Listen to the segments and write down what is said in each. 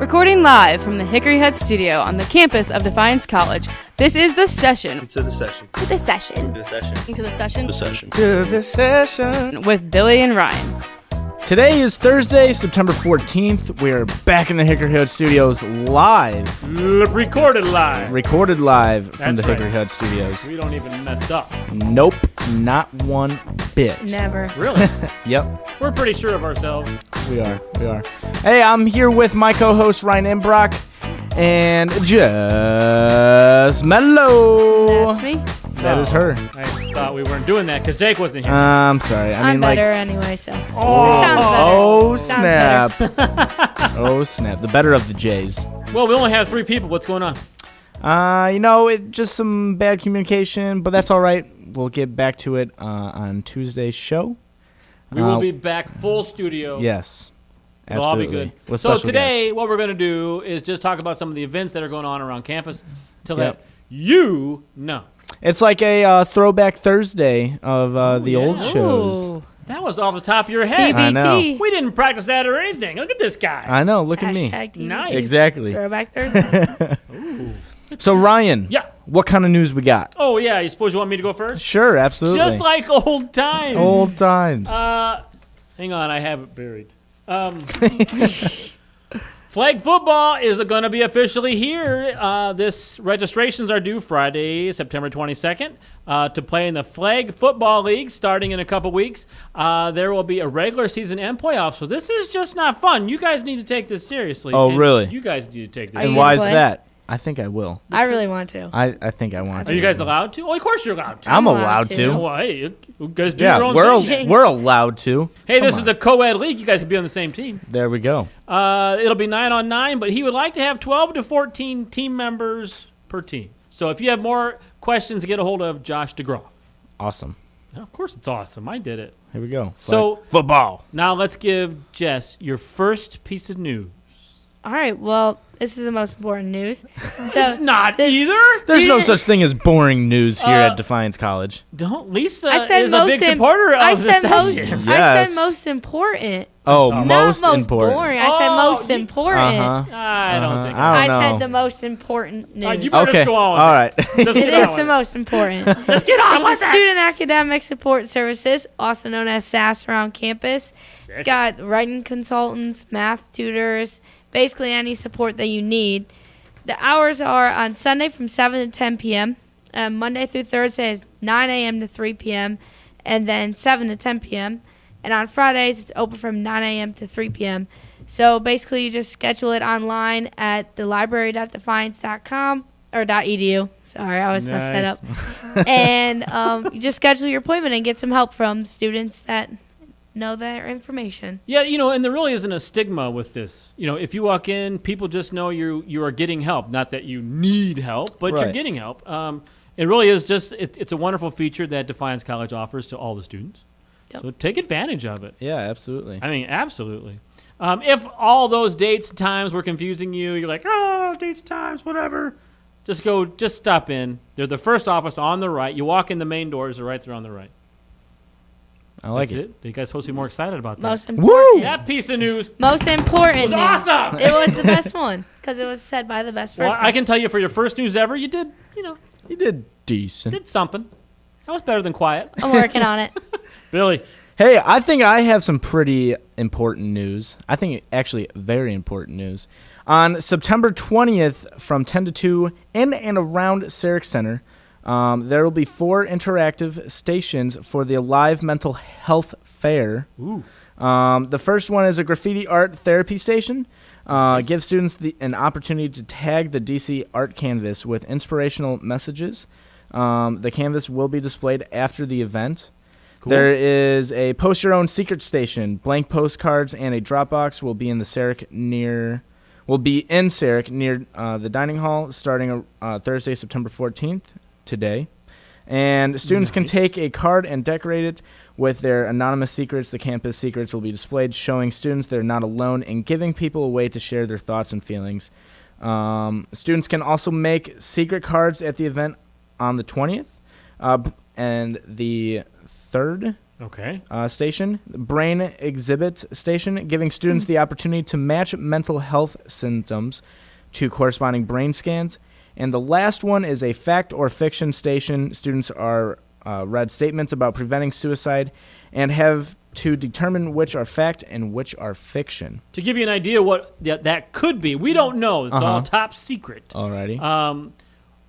Recording live from the Hickory Head Studio on the campus of Defiance College, this is The Session. To the session. To the session. To the session. To the session. The session. To the session. With Billy and Ryan. Today is Thursday, September 14th. We're back in the Hickory Head Studios live. Recorded live. Recorded live from That's the right. Hickory Head Studios. We don't even mess up. Nope, not one bit. Never. Really? Yep, We're pretty sure of ourselves. we are. Hey, I'm here with my co-host Ryan Imbrock and Jess Mello. That's me. That is her. I thought we weren't doing that because Jake wasn't here. I'm sorry. I I'm mean, better anyway, so. Oh. Sounds better. Oh Sounds snap! better. Oh snap! The better of the Jays. Well, we only have 3 people. What's going on? Just some bad communication, but that's all right. We'll get back to it on Tuesday's show. We will be back full studio. Yes, It'll all be absolutely. good. With So special today, guests. what we're going to do is just talk about some of the events that are going on around campus to let Yep. you know. It's like a throwback Thursday of the yeah. old shows. Ooh. That was off the top of your head. I know. TBT. We didn't practice that or anything. Look at this guy. I know. Look at me. Hashtag TBT. Nice. Exactly. Throwback Thursday. So Ryan, Yeah. what kind of news we got? Oh, yeah. You suppose you want me to go first? Sure, absolutely. Just like old times. old times. Hang on, I have it buried. Flag football is going to be officially here. This registrations are due Friday, September 22nd, to play in the Flag Football League starting in a couple weeks. There will be a regular season and playoffs, so this is just not fun. You guys need to take this seriously. Oh, And really? You guys need to take this Are and you why gonna is play? that? I think I will. I really want to. I think I want to. Are you guys allowed to? Oh, of course you're allowed to. I'm allowed allowed to. to. Well, hey, you guys do your Yeah, own thing. we're allowed to. Hey, Come this on. is the co-ed league. You guys can be on the same team. There we go. It'll be 9-on-9, but he would like to have 12 to 14 team members per team. So if you have more questions, get a hold of Josh DeGroff. Awesome. Of course it's awesome. I did it. Here we go. So- Flag football. Now let's give Jess your first piece of news. All right, well, this is the most important news. It's not either. There's no student- such thing as boring news here at Defiance College. Don't Lisa I said is a most big im- supporter I of the said most. session. I Yes. said most important. Oh, sorry. most Not most important. boring. I said Oh, most you- important. Uh-huh. I don't think. I I don't know. said the most important news. All right, you better Okay. just go on with All it. right. Just It get is on the with most important. it. Let's get on with It's the it. Student Academic Support Services, also known as SAS around campus. It's got writing consultants, math tutors, basically any support that you need. The hours are on Sunday from 7 to 10 p.m. Monday through Thursday is 9 a.m. to 3 p.m. and then 7 to 10 p.m. And on Fridays, it's open from 9 a.m. to 3 p.m. So basically, you just schedule it online at thelibrary.defiance.com or .edu. Sorry, I always mess that up. And you just schedule your appointment and get some help from students that know their information. Yeah, and there really isn't a stigma with this. If you walk in, people just know you are getting help. Not that you need help, but you're Right. getting help. It really is just it's a wonderful feature that Defiance College offers to all the students. Yep. So take advantage of it. Yeah, absolutely. I mean, absolutely. If all those dates and times were confusing you, you're like, oh, dates, times, whatever. Just stop in. They're the first office on the right. You walk in the main doors, they're right there on the right. I like That's it. You guys supposed to be more excited about that. Most important. That piece of news Most important. was news. awesome. It was the best one because it was said by the best Well, person. I can tell you for your first news ever, you did You did decent. did something. That was better than quiet. I'm working on it. Billy. Hey, I think I have some pretty important news. I think actually very important news. On September 20th from 10 to 2 in and around Sarek Center, there will be 4 interactive stations for the Alive Mental Health Fair. Ooh. The first one is a graffiti art therapy station. Give students an opportunity to tag the DC art canvas with inspirational messages. The canvas will be displayed after the event. Cool. There is a post your own secret station. Blank postcards and a Dropbox will be in Sarek near the dining hall starting Thursday, September 14th, today. And students can take a card and decorate it with their anonymous secrets. The campus secrets will be displayed, showing students they're not alone and giving people a way to share their thoughts and feelings. Students can also make secret cards at the event on the 20th. And the 3rd Okay. Station, Brain Exhibit Station, giving students the opportunity to match mental health symptoms to corresponding brain scans. And the last one is a Fact or Fiction Station. Students are read statements about preventing suicide and have to determine which are fact and which are fiction. To give you an idea what that could be, we don't know. It's all top secret. Alrighty.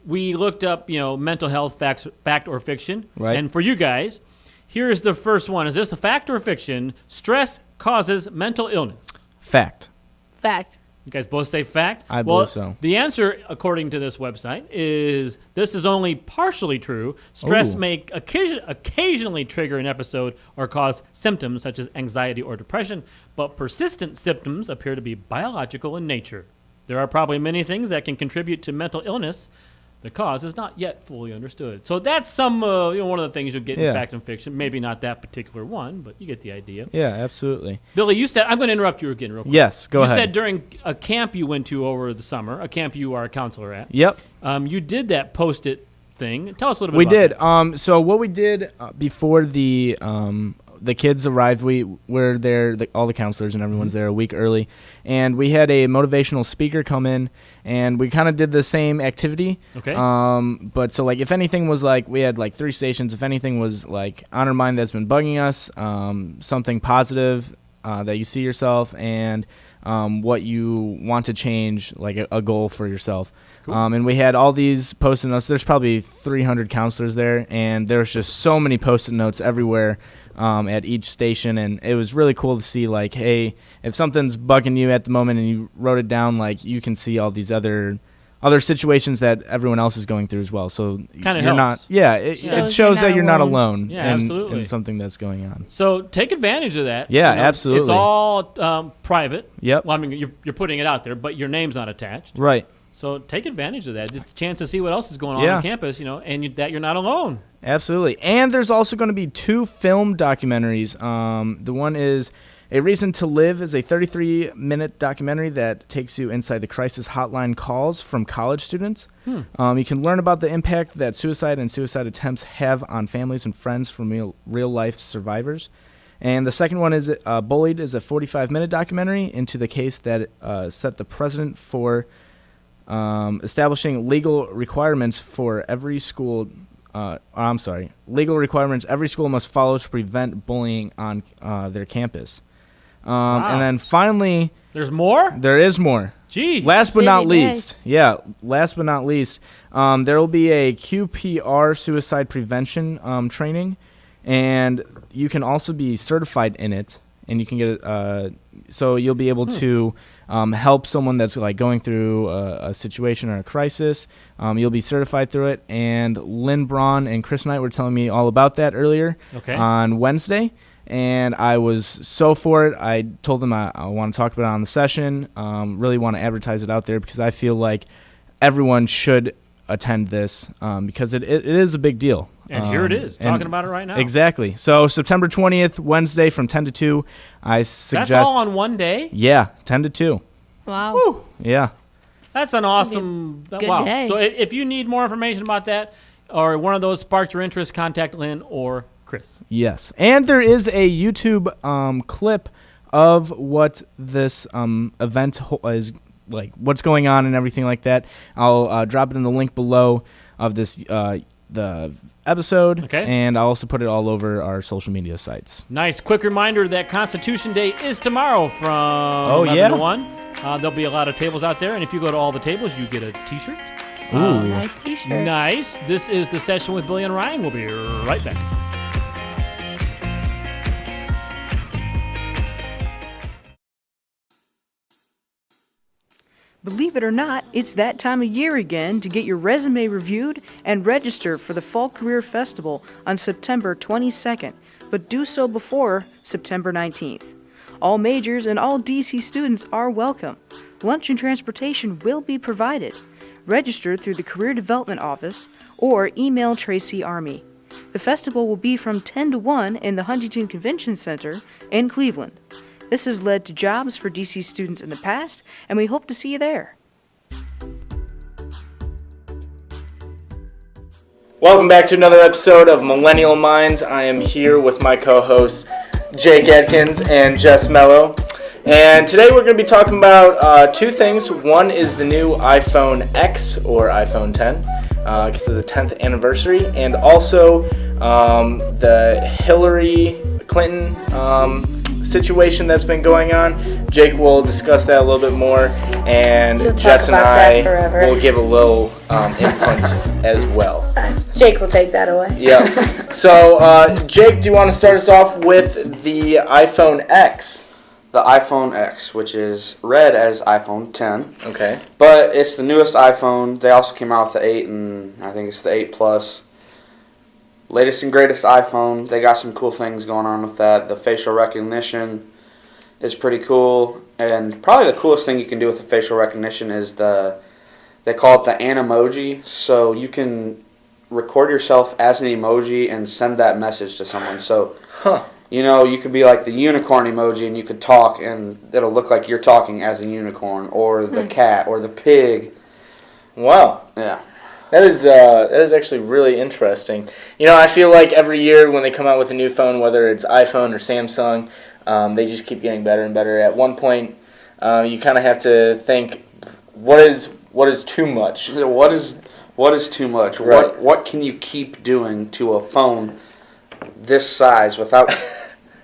We looked up, mental health fact or fiction. Right. And for you guys, here's the first one. Is this a fact or fiction? Stress causes mental illness. Fact. Fact. You guys both say fact? I believe so. The answer, according to this website, is this is only partially true. Stress may occasionally trigger an episode or cause symptoms such as anxiety or depression, but persistent symptoms appear to be biological in nature. There are probably many things that can contribute to mental illness. The cause is not yet fully understood. So that's some, one of the things you'll get in fact and fiction. Maybe not that particular one, but you get the idea. Yeah, absolutely. Billy, you said, I'm going to interrupt you again real quick. Yes, go ahead. You said during a camp you went to over the summer, a camp you are a counselor at. Yep. You did that Post-it thing. Tell us a little bit We about did. that. So what we did before the kids arrived, we were there, all the counselors and everyone's there a week early, and we had a motivational speaker come in, and we kind of did the same activity. Okay. But so if anything was we had 3 stations. If anything was on our mind that's been bugging us, something positive that you see yourself, and what you want to change, a goal for yourself. Cool. And we had all these Post-it notes. There's probably 300 counselors there, and there's just so many Post-it notes everywhere at each station, and it was really cool to see, hey, if something's bugging you at the moment and you wrote it down, you can see all these other situations that everyone else is going through as well. So kind of you're helps. not, it shows that you're not alone Yeah, absolutely. in something that's going on. So take advantage of that. Yeah, absolutely. It's all private. Yep. Well, I mean, you're putting it out there, but your name's not attached. Right. So take advantage of that. It's a chance to see what else is going on campus, and that you're not alone. Absolutely. And there's also going to be 2 film documentaries. The one is A Reason to Live is a 33-minute documentary that takes you inside the crisis hotline calls from college students. You can learn about the impact that suicide and suicide attempts have on families and friends from real-life survivors. And the second one is Bullied is a 45-minute documentary into the case that set the precedent for establishing legal requirements for every school. Legal requirements every school must follow to prevent bullying on their campus. Wow. And then finally, There's more? there is more. Gee. Last but not Busy day. least, there will be a QPR suicide prevention training, and you can also be certified in it, and you can get so you'll be able to help someone that's going through a situation or a crisis. You'll be certified through it, and Lynn Braun and Chris Knight were telling me all about that earlier on Wednesday, and I was so for it. I told them I want to talk about it on the session, really want to advertise it out there because I feel like everyone should attend this because it is a big deal. And here it is, talking about it right now. Exactly. So September 20th, Wednesday from 10 to 2, I suggest... That's all on one day? Yeah, 10 to 2. Wow. Whew. Yeah. That's an awesome... Good wow. day. So if you need more information about that or one of those sparked your interest, contact Lynn or Chris. Yes. And there is a YouTube clip of what this event is what's going on and everything like that. I'll drop it in the link below of this the episode, and I'll also put it all over our social media sites. Nice. Quick reminder that Constitution Day is tomorrow from 11 to 1. There'll be a lot of tables out there, and if you go to all the tables, you get a T-shirt. Ooh. Nice T-shirt. Nice. This is The Session with Billy and Ryan. We'll be right back. Believe it or not, it's that time of year again to get your resume reviewed and register for the Fall Career Festival on September 22nd, but do so before September 19th. All majors and all DC students are welcome. Lunch and transportation will be provided. Register through the Career Development Office or email Tracy Army. The festival will be from 10 to 1 in the Huntington Convention Center in Cleveland. This has led to jobs for DC students in the past, and we hope to see you there. Welcome back to another episode of Millennial Minds. I am here with my co-hosts Jake Adkins and Jess Mello. And today we're going to be talking about two things. One is the new iPhone X or iPhone 10 because of the 10th anniversary. And also the Hillary Clinton situation that's been going on. Jake will discuss that a little bit more. And Jess and I will give a little input as well. Jake will take that away. Yeah. So, Jake, do you want to start us off with the iPhone X? The iPhone X, which is read as iPhone 10. Okay. But it's the newest iPhone. They also came out with the 8, and I think it's the 8 Plus. Latest and greatest iPhone. They got some cool things going on with that. The facial recognition is pretty cool. And probably the coolest thing you can do with the facial recognition is they call it the Animoji. So you can record yourself as an emoji and send that message to someone. So, you know, you could be like the unicorn emoji and you could talk and it'll look like you're talking as a unicorn, or the cat, or the pig. Wow. Yeah. That is actually really interesting. You know, I feel like every year when they come out with a new phone, whether it's iPhone or Samsung, they just keep getting better and better. At one point, you kind of have to think, what is too much? What is too much? Right. What can you keep doing to a phone this size without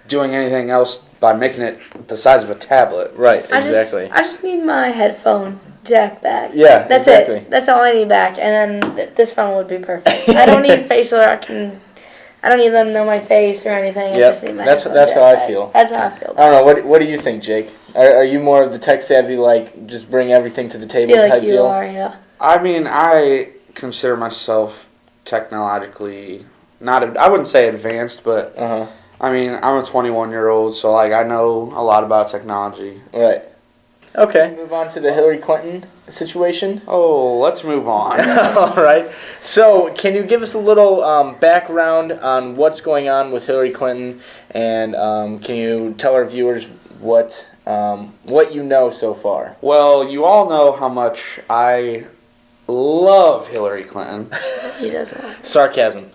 doing anything else by making it the size of a tablet? Right, exactly. I just need my headphone jack back. Yeah, that's exactly. it. That's all I need back, and then this phone would be perfect. I don't need facial recognition. I don't need them to know my face or anything. Yep. I just need my That's headphone how jack I back. feel. That's how I feel. I don't know. What do you think, Jake? Are you more of the tech savvy, like just bring everything to the I table feel like type you deal? are, yeah. I mean, I consider myself technologically I wouldn't say advanced, but I mean, I'm a 21-year-old, so like I know a lot about technology. Right. Okay. Move on to the Hillary Clinton situation. Oh, let's move on. All right. So, can you give us a little background on what's going on with Hillary Clinton, and can you tell our viewers what you know so far? Well, you all know how much I love Hillary Clinton. He doesn't. Sarcasm,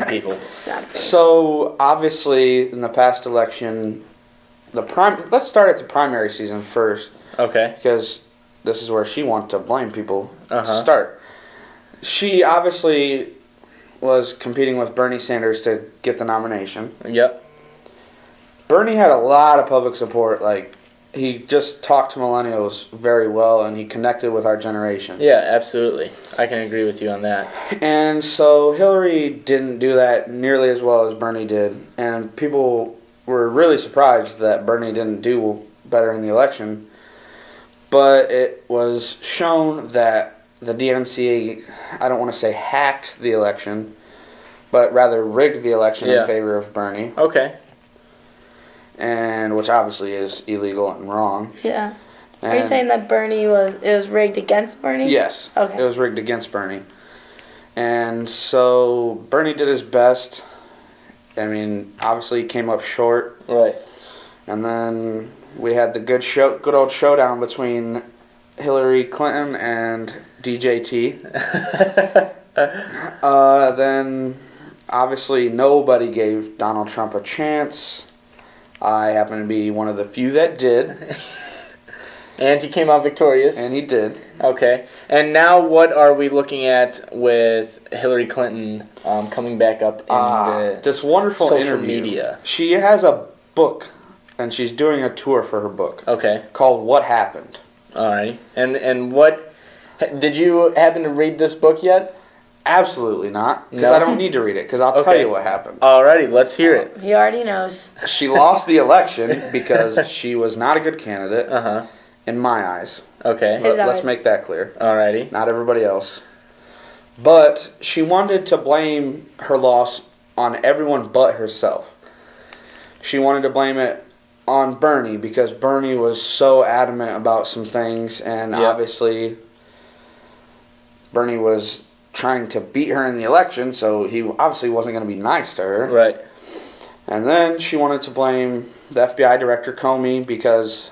people. It's not fair. So, obviously, in the past election, let's start at the primary season first. Okay. Because this is where she wanted to blame people to start. She obviously was competing with Bernie Sanders to get the nomination. Yep. Bernie had a lot of public support. Like, he just talked to millennials very well, and he connected with our generation. Yeah, absolutely. I can agree with you on that. And so Hillary didn't do that nearly as well as Bernie did, and people were really surprised that Bernie didn't do better in the election. But it was shown that the DNC, I don't want to say hacked the election, but rather rigged the election in favor of Bernie. Okay. And which obviously is illegal and wrong. Yeah. Are you saying that it was rigged against Bernie? Yes. Okay. It was rigged against Bernie. And so Bernie did his best. I mean, obviously he came up short. Right. And then we had the good old showdown between Hillary Clinton and DJT. Then, obviously, nobody gave Donald Trump a chance. I happen to be one of the few that did. And he came out victorious. And he did. Okay. And now what are we looking at with Hillary Clinton coming back up in this wonderful social interview. media? She has a book, and she's doing a tour for her book. Okay. Called What Happened. Alrighty. And what... Did you happen to read this book yet? Absolutely not. Because No? I don't need to read it, because I'll tell you what happened. Alrighty, let's hear it. He already knows. She lost the election because she was not a good candidate, in my eyes. Okay. Let's make that clear. Alrighty. Not everybody else. But she wanted to blame her loss on everyone but herself. She wanted to blame it on Bernie because Bernie was so adamant about some things, and obviously Bernie was trying to beat her in the election, so he obviously wasn't going to be nice to her. Right. And then she wanted to blame the FBI director Comey because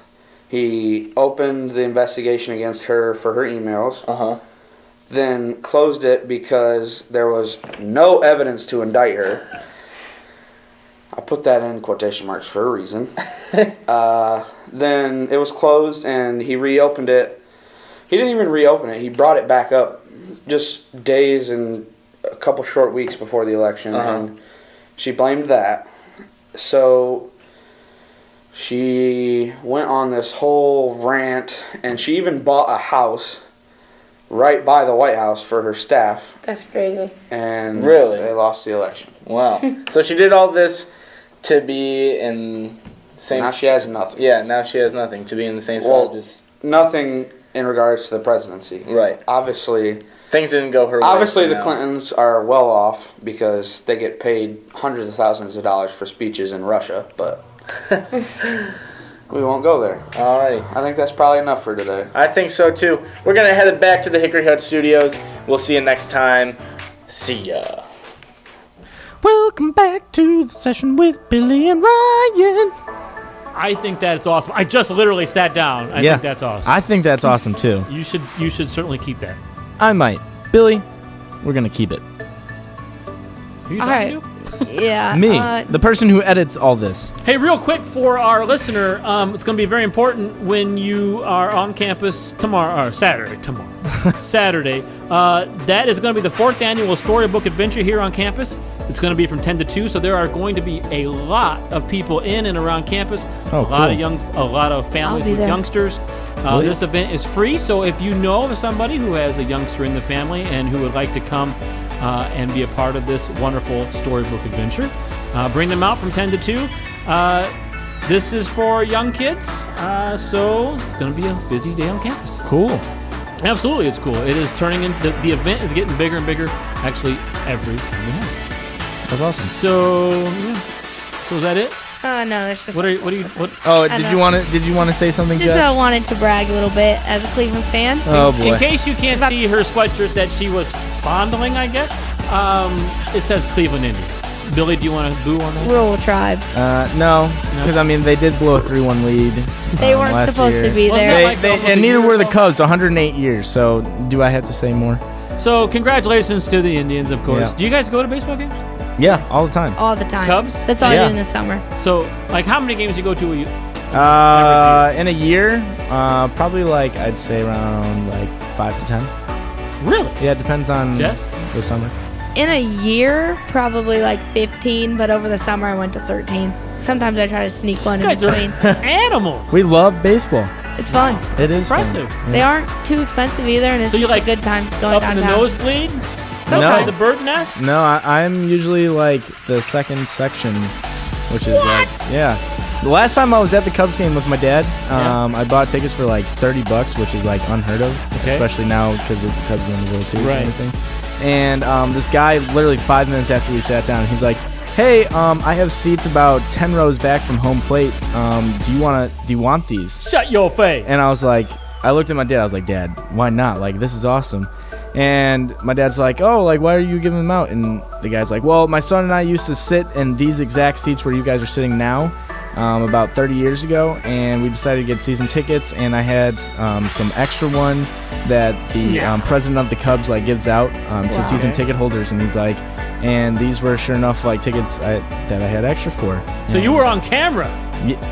he opened the investigation against her for her emails. then closed it because there was no evidence to indict her. I put that in quotation marks for a reason. Then it was closed, and he reopened it. He didn't even reopen it. He brought it back up just days and a couple short weeks before the election, and she blamed that. So she went on this whole rant, and she even bought a house right by the White House for her staff. That's crazy. And Really? they lost the election. Wow. So she did all this to be in same. Now she has nothing. Yeah, now she has nothing to be in the same Well, spot. Just nothing in regards to the presidency. right. Obviously, Things didn't go her way. obviously so the now- Clintons are well off because they get paid hundreds of thousands of dollars for speeches in Russia, but we won't go there. Alrighty. I think that's probably enough for today. I think so too. We're gonna head it back to the Hickory Hut Studios. We'll see you next time. See ya. Welcome back to the session with Billy and Ryan. I think that's awesome. I just literally sat down. I think that's awesome. I think that's awesome too. You should certainly keep that. I might. Billy, we're gonna keep it. Who you All talking right. to? Yeah. Me, the person who edits all this. Hey, real quick for our listener, it's going to be very important when you are on campus tomorrow, or Saturday. Saturday. That is going to be the 4th annual Storybook Adventure here on campus. It's going to be from 10 to 2, so there are going to be a lot of people in and around campus. Oh, A lot of families I'll be with there. youngsters. Really? This event is free, so if you know of somebody who has a youngster in the family and who would like to come and be a part of this wonderful storybook adventure, bring them out from 10 to 2. This is for young kids, so it's going to be a busy day on campus. Cool. Absolutely, it's cool. It is turning into the event is getting bigger and bigger. Actually, every time we have. That's awesome. So, yeah. So is that it? No, there's just. What are you? What? Oh, I did know. you want to say something, Just Jess? wanted to brag a little bit as a Cleveland fan. Oh boy. In case you can't see her sweatshirt that she was fondling, I guess it says Cleveland Indians. Billy, do you want to boo on that? Rural tribe. No, because I mean they did blow a 3-1 lead. They weren't last supposed year. to be Wasn't there. that like almost a And neither year were the ago? Cubs. 108 years. So do I have to say more? So congratulations to the Indians, of course. Yeah. Do you guys go to baseball games? Yeah, all the time. All the time. Cubs? That's all I Yeah. do in the summer. So, like, how many games do you go to a year? In a year, probably like I'd say around like 5 to 10. Really? Yeah, it depends on Jess? the summer. In a year, probably like 15, but over the summer I went to 13. Sometimes I try to sneak one You in guys are between. animals. We love baseball. It's fun. It is fun. Impressive. Yeah. They aren't too expensive either, and it's So you just like a good time going Up in downtown. the nosebleed? Sometimes. By the bird nest? No, I'm usually like the second section, which is like, yeah. The last time I was at the Cubs game with my dad, I bought tickets for like $30, which is like unheard of, Okay. especially now because the Cubs won the World Series Right. and everything. And this guy, literally 5 minutes after we sat down, he's like, "Hey, I have seats about 10 rows back from home plate. Do you want these?" Shut your face. And I was like, I looked at my dad. I was like, "Dad, why not? Like, this is awesome." And my dad's like, "Oh, like, why are you giving them out?" And the guy's like, "Well, my son and I used to sit in these exact seats where you guys are sitting now, about 30 years ago, and we decided to get season tickets. And I had some extra ones that the president of the Cubs like gives out to season ticket holders." And he's like, and these were sure enough like tickets that I had extra for. So you were on camera.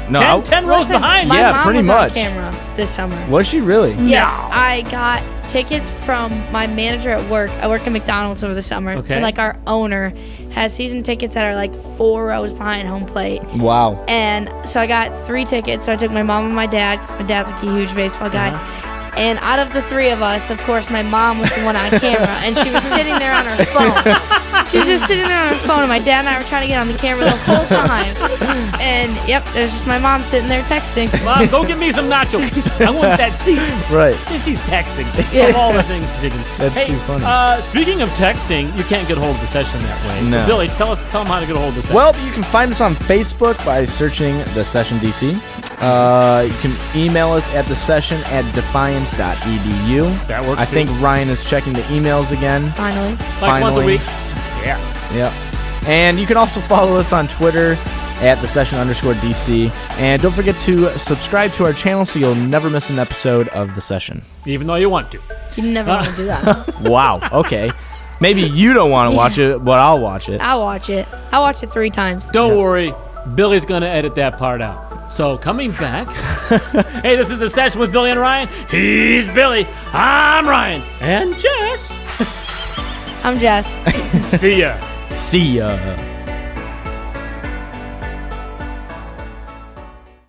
No, 10 rows Listen, behind my you. Yeah, mom pretty was much. on camera this summer. was she really? Yes, I got tickets from my manager at work. I work at McDonald's over the summer. Okay. And like our owner has season tickets that are like 4 rows behind home plate. Wow. And so I got 3 tickets. So I took my mom and my dad, 'cause my dad's like a huge baseball guy. And out of the 3 of us, of course, my mom was the one on camera, and she was sitting there on her phone. She was just sitting there on her phone, and my dad and I were trying to get on the camera the whole time. And yep, there's just my mom sitting there texting. Mom, go get me some nachos. I want that seat. Right. And she's texting. Yeah. Of all the things she can. That's Hey, too funny. Speaking of texting, you can't get a hold of the session that way. No. So Billy, tell them how to get a hold of the session. Well, you can find us on Facebook by searching The Session DC. You can email us at thesession@defiance.edu. That works I too. think Ryan is checking the emails again. Finally. like once a finally. week. Yeah. Yep. And you can also follow us on Twitter at @thesession_DC. And don't forget to subscribe to our channel so you'll never miss an episode of The Session. Even though you want to. You never want to do that. Wow, okay. Maybe you don't want to watch it, but I'll watch it. I'll watch it. I'll watch it 3 times. Don't worry, Billy's going to edit that part out. So coming back, hey, this is The Session with Billy and Ryan. He's Billy, I'm Ryan, and Jess. I'm Jess. See ya. See ya.